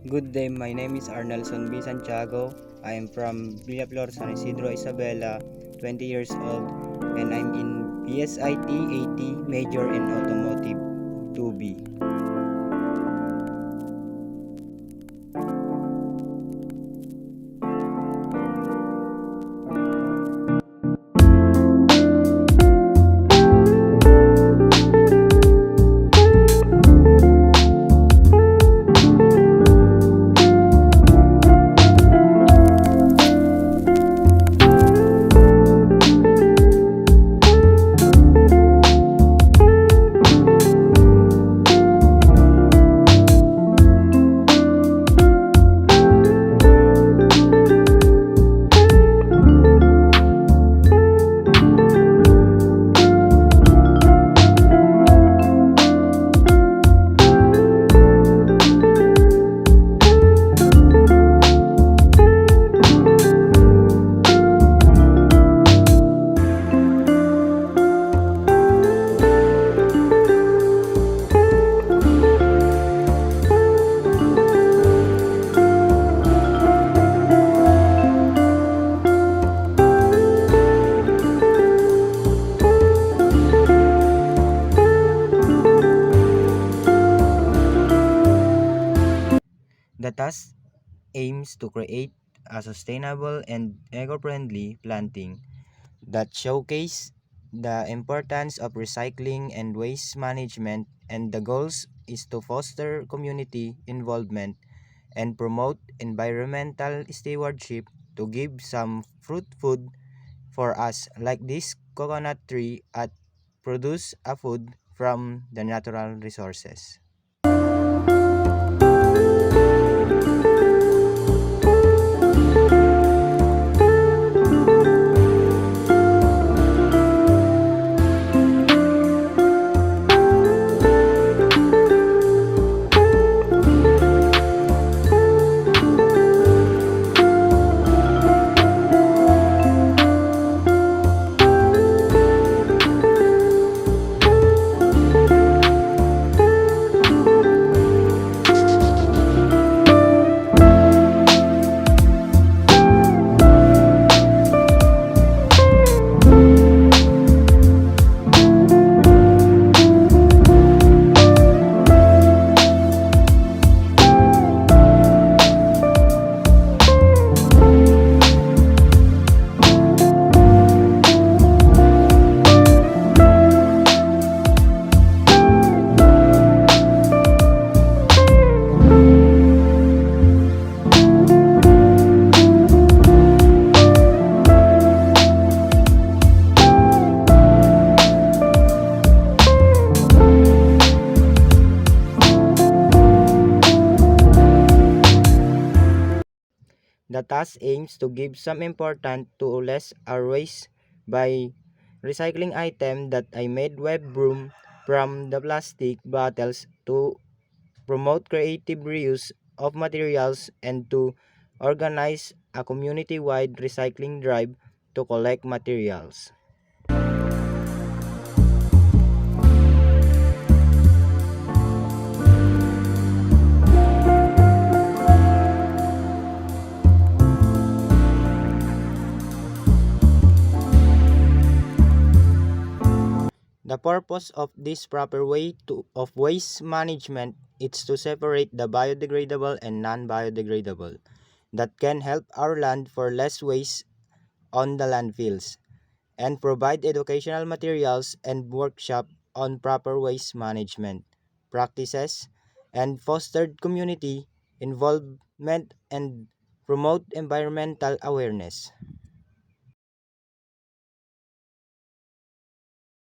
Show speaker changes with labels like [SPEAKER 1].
[SPEAKER 1] Good day, my name is Arnelson B. Santiago. I am from Villaflor, San Isidro, Isabela, 20 years old, and I'm in BSIT 80 major in Automotive 2B. The task aims to create a sustainable and eco-friendly planting that showcase the importance of recycling and waste management, and the goals is to foster community involvement and promote environmental stewardship to give some fruit food for us like this coconut tree at produce a food from the natural resources. The task aims to give some importance to less our waste by recycling item that I made web broom from the plastic bottles, to promote creative reuse of materials, and to organize a community-wide recycling drive to collect materials. The purpose of this proper way of waste management is to separate the biodegradable and non-biodegradable that can help our land for less waste on the landfills, and provide educational materials and workshop on proper waste management practices, and fostered community involvement and promote environmental awareness.